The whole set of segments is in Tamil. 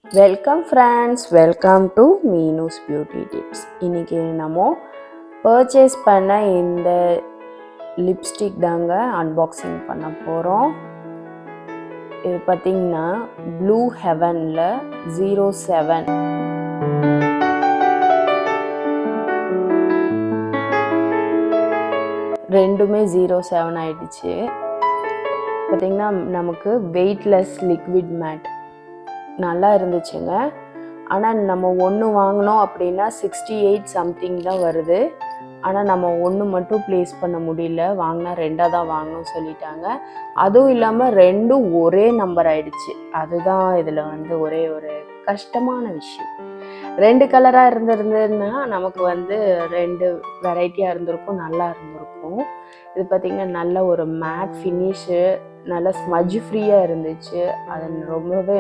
Welcome friends, welcome to Meenu's beauty tips. இன்றைக்கி நம்ம பர்ச்சேஸ் பண்ண இந்த லிப்ஸ்டிக் தாங்க அன்பாக்சிங் பண்ண போகிறோம். இது பார்த்திங்கன்னா ப்ளூ ஹெவனில் 07 ரெண்டுமே 07 ஆயிடுச்சு. பார்த்திங்கன்னா நமக்கு வெயிட்லெஸ் லிக்விட் மேட் நல்லா இருந்துச்சுங்க. ஆனால் நம்ம ஒன்று வாங்கினோம் அப்படின்னா 68 சம்திங் தான் வருது. ஆனால் நம்ம ஒன்று மட்டும் ப்ளேஸ் பண்ண முடியல, வாங்கினா ரெண்டாக தான் வாங்கணும்னு சொல்லிட்டாங்க. அதுவும் இல்லாமல் ரெண்டும் ஒரே நம்பர் ஆயிடுச்சு. அதுதான் இதில் வந்து ஒரே ஒரு கஷ்டமான விஷயம். 2 கலராக இருந்திருந்ததுன்னா நமக்கு வந்து 2 வெரைட்டியாக இருந்திருக்கும், நல்லா இருந்திருக்கும். இது பார்த்திங்கன்னா நல்ல ஒரு மேட் ஃபினிஷு, நல்லா ஸ்மஜ் ஃப்ரீயாக இருந்துச்சு. அது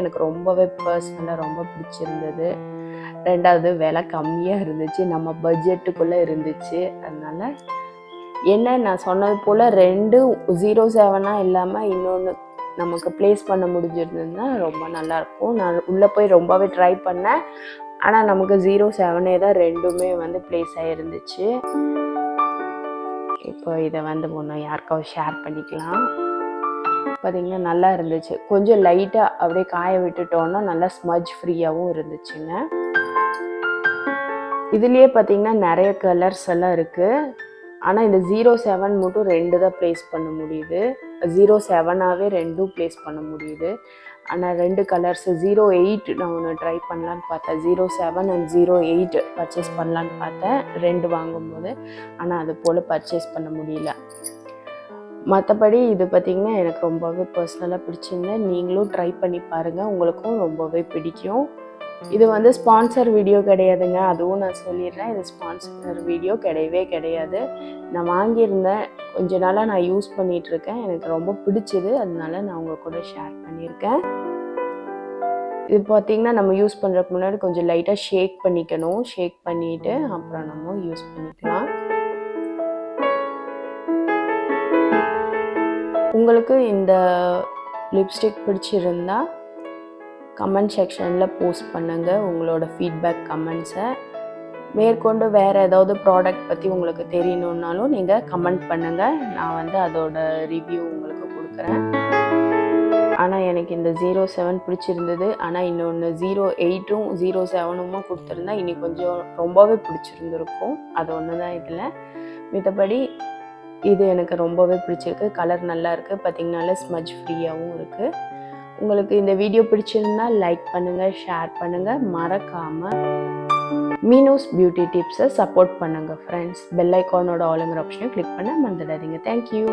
எனக்கு ரொம்பவே பர்சனலாக ரொம்ப பிடிச்சிருந்தது. ரெண்டாவது விலை கம்மியாக இருந்துச்சு, நம்ம பட்ஜெட்டுக்குள்ளே இருந்துச்சு. அதனால் என்ன நான் சொன்னது போல் 2 07 இல்லாமல் இன்னொன்று நமக்கு ப்ளேஸ் பண்ண முடிஞ்சிருந்ததுன்னா ரொம்ப நல்லாயிருக்கும். நான் உள்ளே போய் ரொம்பவே ட்ரை பண்ணேன், ஆனால் நமக்கு 07 தான் ரெண்டுமே வந்து ப்ளேஸ் ஆகிருந்துச்சு. இப்போ இதை வந்து ஒன்று யாருக்காவது ஷேர் பண்ணிக்கலாம். பார்த்திங்கன்னா நல்லா இருந்துச்சு. கொஞ்சம் லைட்டாக அப்படியே காய விட்டுட்டோன்னா நல்லா ஸ்மஜ் ஃப்ரீயாகவும் இருந்துச்சுங்க. இதுலேயே பார்த்திங்கன்னா நிறைய கலர்ஸ் எல்லாம் இருக்குது. ஆனால் இந்த 07 மட்டும் 2 தான் ப்ளேஸ் பண்ண முடியுது. 07ஆகவே 2 ப்ளேஸ் பண்ண முடியுது. ஆனால் 2 கலர்ஸ் 08 நான் ஒன்று ட்ரை பண்ணலான்னு பார்த்தேன். 07 அண்ட் 08 பர்ச்சேஸ் பண்ணலான்னு பார்த்தேன் 2 வாங்கும்போது. ஆனால் அது போல் பர்ச்சேஸ் பண்ண முடியல. மற்றபடி இது பார்த்திங்கன்னா எனக்கு ரொம்பவே பர்சனலாக பிடிச்சிருந்தேன். நீங்களும் ட்ரை பண்ணி பாருங்கள், உங்களுக்கும் ரொம்பவே பிடிக்கும். இது வந்து ஸ்பான்சர் வீடியோ கிடையாதுங்க, அதுவும் நான் சொல்லிடுறேன். இது ஸ்பான்சர் வீடியோ கிடையவே கிடையாது. நான் வாங்கியிருந்தேன், கொஞ்ச நாளாக நான் யூஸ் பண்ணிகிட்ருக்கேன், எனக்கு ரொம்ப பிடிச்சிது, அதனால நான் உங்கள் கூட ஷேர் பண்ணியிருக்கேன். இது பார்த்திங்கன்னா நம்ம யூஸ் பண்ணுறதுக்கு முன்னாடி கொஞ்சம் லைட்டாக ஷேக் பண்ணிக்கணும். ஷேக் பண்ணிவிட்டு அப்புறம் நம்ம யூஸ் பண்ணிக்கலாம். உங்களுக்கு இந்த லிப்ஸ்டிக் பிடிச்சிருந்தா கமெண்ட் செக்ஷனில் போஸ்ட் பண்ணுங்கள் உங்களோட ஃபீட்பேக் கமெண்ட்ஸை. மேற்கொண்டு வேறு ஏதாவது ப்ராடக்ட் பற்றி உங்களுக்கு தெரியணுன்னாலும் நீங்கள் கமெண்ட் பண்ணுங்கள், நான் வந்து அதோட ரிவ்யூ உங்களுக்கு கொடுக்குறேன். ஆனால் எனக்கு இந்த 07 பிடிச்சிருந்தது. ஆனால் இன்னொன்று 08ம் 07மா கொடுத்துருந்தா இனி கொஞ்சம் ரொம்பவே பிடிச்சிருந்துருக்கும். அது ஒன்று தான் இதில். மற்றபடி இது எனக்கு ரொம்பவே பிடிச்சிருக்கு. கலர் நல்லா இருக்குது, பார்த்திங்கனால ஸ்மஜ் ஃப்ரீயாகவும் இருக்குது. உங்களுக்கு இந்த வீடியோ பிடிச்சிருந்தா லைக் பண்ணுங்கள், ஷேர் பண்ணுங்கள். மறக்காமல் மீனூஸ் பியூட்டி டிப்ஸை சப்போர்ட் பண்ணுங்கள் ஃப்ரெண்ட்ஸ். பெல் ஐக்கானோட ஆளுங்கிற ஆப்ஷனையும் கிளிக் பண்ண மறந்துடாதீங்க. தேங்க்யூ.